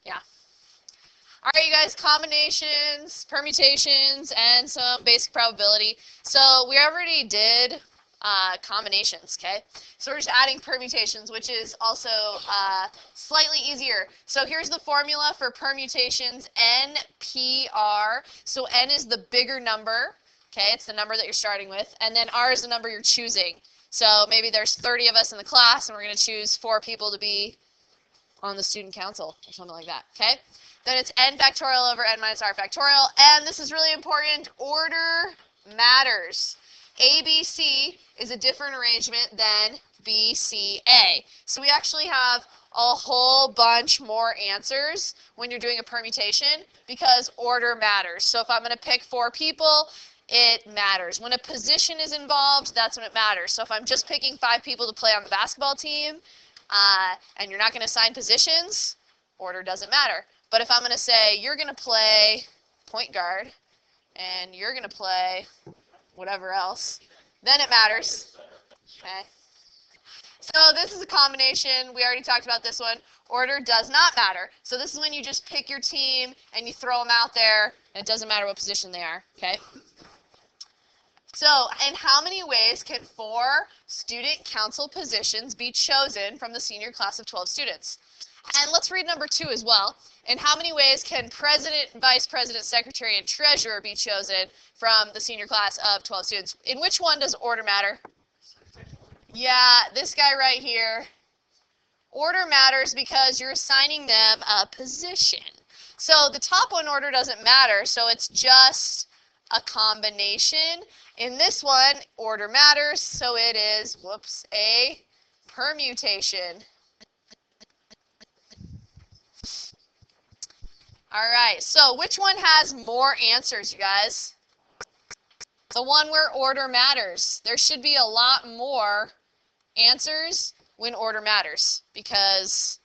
Yeah. All right, you guys, combinations, permutations, and some basic probability. So we already did combinations, okay? So we're just adding permutations, which is also slightly easier. So here's the formula for permutations, NPR. So N is the bigger number, okay? It's the number that you're starting with. And then R is the number you're choosing. So maybe there's 30 of us in the class, and we're going to choose 4 people to be on the student council or something like that, okay? Then it's n factorial over n minus r factorial, and this is really important, order matters. ABC is a different arrangement than BCA. So we actually have a whole bunch more answers when you're doing a permutation because order matters. So if I'm going to pick 4 people, it matters. When a position is involved, that's when it matters. So if I'm just picking 5 people to play on the basketball team, and you're not going to assign positions, order doesn't matter. But if I'm going to say you're going to play point guard and you're going to play whatever else, then it matters. Okay. So this is a combination. We already talked about this one. Order does not matter. So this is when you just pick your team and you throw them out there, and it doesn't matter what position they are. Okay. So, in how many ways can 4 student council positions be chosen from the senior class of 12 students? And let's read number 2 as well. In how many ways can president, vice president, secretary, and treasurer be chosen from the senior class of 12 students? In which one does order matter? Yeah, this guy right here. Order matters because you're assigning them a position. So the top one order doesn't matter, so it's just a combination. In this one, order matters, so it is, a permutation. All right, so which one has more answers, you guys? The one where order matters. There should be a lot more answers when order matters because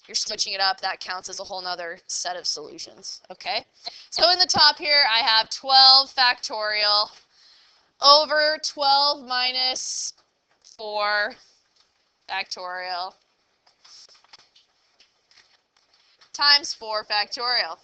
you're switching it up. That counts as a whole nother set of solutions, okay? So in the top here, I have 12 factorial over 12 minus 4 factorial times 4 factorial.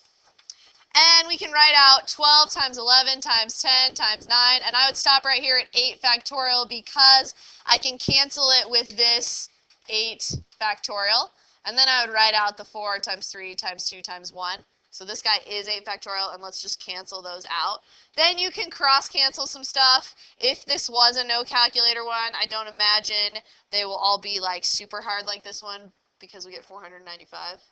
And we can write out 12 times 11 times 10 times 9, and I would stop right here at 8 factorial because I can cancel it with this 8 factorial. And then I would write out the 4 times 3 times 2 times 1. So this guy is 8 factorial, and let's just cancel those out. Then you can cross-cancel some stuff. If this was a no calculator one, I don't imagine they will all be like super hard like this one because we get 495.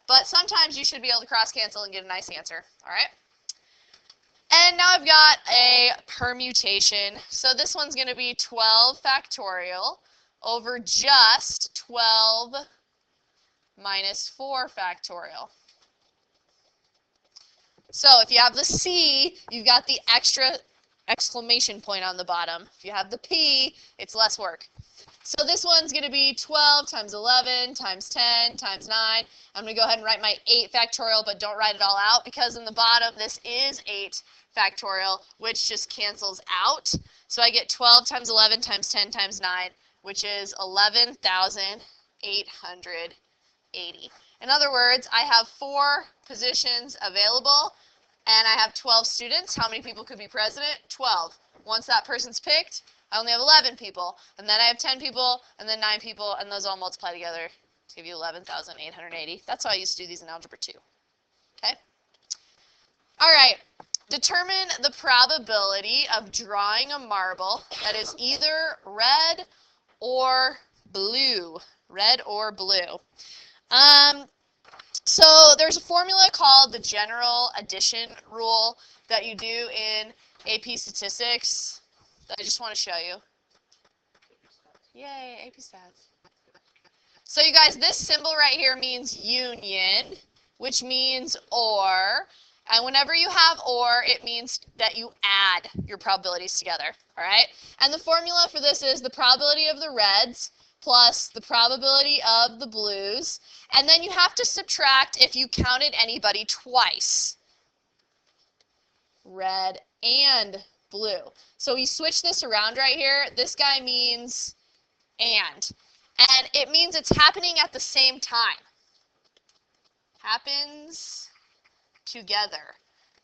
But sometimes you should be able to cross-cancel and get a nice answer, all right? And now I've got a permutation. So this one's going to be 12 factorial over just 12 minus 4 factorial. So if you have the C, you've got the extra exclamation point on the bottom. If you have the P, it's less work. So this one's going to be 12 times 11 times 10 times 9. I'm going to go ahead and write my 8 factorial, but don't write it all out because in the bottom this is 8 factorial, which just cancels out. So I get 12 times 11 times 10 times 9, which is 11,880. In other words, I have 4 positions available, and I have 12 students. How many people could be president? 12. Once that person's picked, I only have 11 people, and then I have 10 people, and then 9 people, and those all multiply together to give you 11,880. That's how I used to do these in Algebra 2. Okay? All right. Determine the probability of drawing a marble that is either red or blue. Red or blue. So there's a formula called the general addition rule that you do in AP Statistics that I just want to show you. Yay, AP Stats. So you guys, this symbol right here means union, which means or. And whenever you have or, it means that you add your probabilities together, all right? And the formula for this is the probability of the reds plus the probability of the blues. And then you have to subtract if you counted anybody twice. Red and blue. So we switch this around right here. This guy means and it means it's happening at the same time. happens together.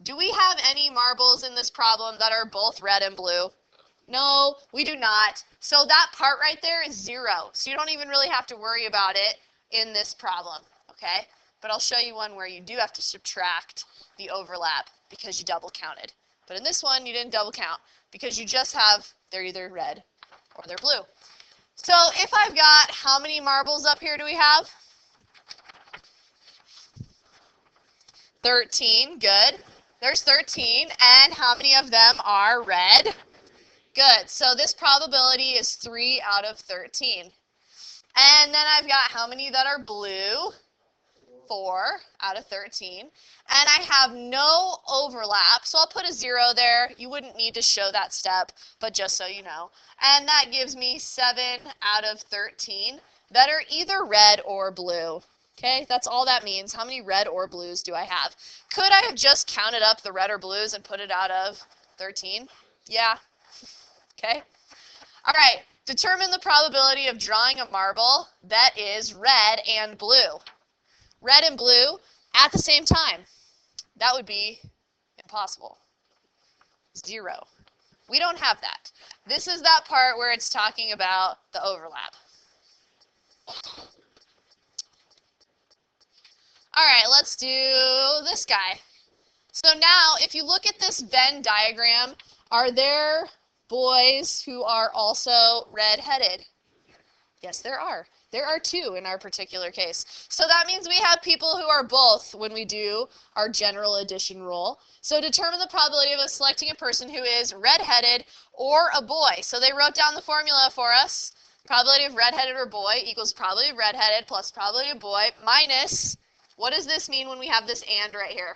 Do we have any marbles in this problem that are both red and blue? No, we do not. So that part right there is 0. So you don't even really have to worry about it in this problem, okay? But I'll show you one where you do have to subtract the overlap because you double counted. But in this one, you didn't double count because you just have, they're either red or they're blue. So if I've got, how many marbles up here do we have? 13, good. There's 13, and how many of them are red? Good, so this probability is 3 out of 13. And then I've got how many that are blue? 4 out of 13. And I have no overlap, so I'll put a 0 there. You wouldn't need to show that step, but just so you know. And that gives me 7 out of 13 that are either red or blue. Okay, that's all that means. How many red or blues do I have? Could I have just counted up the red or blues and put it out of 13? Yeah. Okay. All right. Determine the probability of drawing a marble that is red and blue. Red and blue at the same time. That would be impossible. 0. We don't have that. This is that part where it's talking about the overlap. All right, let's do this guy. So now, if you look at this Venn diagram, are there boys who are also red-headed? Yes, there are. There are 2 in our particular case. So that means we have people who are both when we do our general addition rule. So determine the probability of us selecting a person who is red-headed or a boy. So they wrote down the formula for us. Probability of red-headed or boy equals probability of red-headed plus probability of boy minus, what does this mean when we have this and right here?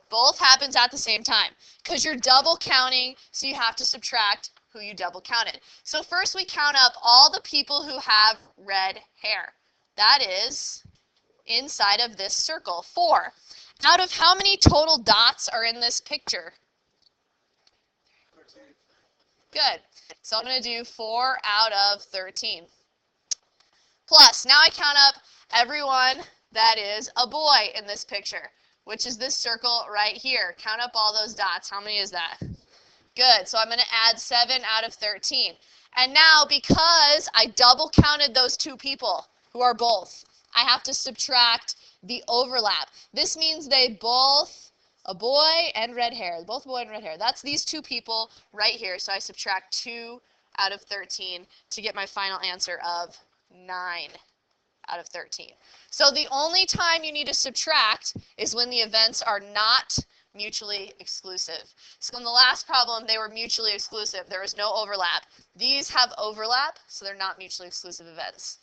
Both happens at the same time because you're double counting, so you have to subtract who you double counted. So first we count up all the people who have red hair. That is inside of this circle, 4. Out of how many total dots are in this picture? 13. Good. So I'm going to do 4 out of 13. Plus, now I count up everyone that is a boy in this picture, which is this circle right here. Count up all those dots. How many is that? Good. So I'm going to add 7 out of 13. And now, because I double counted those 2 people who are both, I have to subtract the overlap. This means they both, a boy and red hair, both boy and red hair. That's these 2 people right here. So I subtract 2 out of 13 to get my final answer of 9 out of 13. So the only time you need to subtract is when the events are not mutually exclusive. So in the last problem, they were mutually exclusive. There was no overlap. These have overlap, so they're not mutually exclusive events.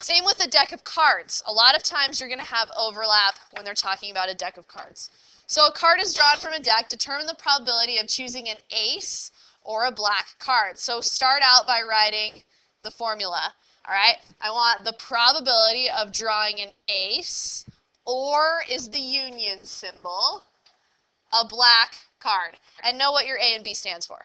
Same with a deck of cards. A lot of times you're going to have overlap when they're talking about a deck of cards. So a card is drawn from a deck. Determine the probability of choosing an ace or a black card. So start out by writing the formula. All right, I want the probability of drawing an ace, or is the union symbol, a black card. And know what your A and B stands for.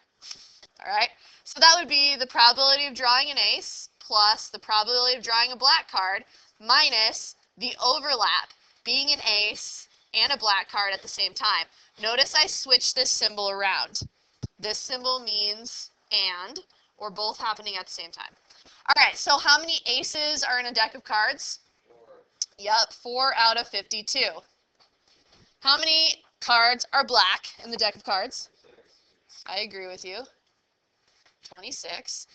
All right, so that would be the probability of drawing an ace plus the probability of drawing a black card minus the overlap, being an ace and a black card at the same time. Notice I switched this symbol around. This symbol means and, or both happening at the same time. All right, so how many aces are in a deck of cards? 4. Yep, 4 out of 52. How many cards are black in the deck of cards? 6. I agree with you. 26.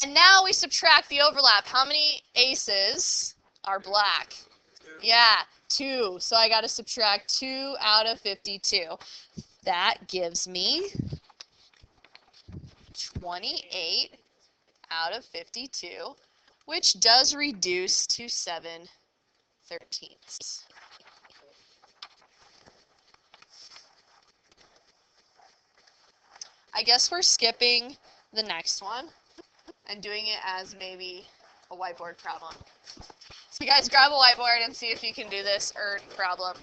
And now we subtract the overlap. How many aces are black? 2. Yeah, 2. So I got to subtract 2 out of 52. That gives me 28 out of 52, which does reduce to 7/13. I guess we're skipping the next one and doing it as maybe a whiteboard problem. So you guys grab a whiteboard and see if you can do this problem.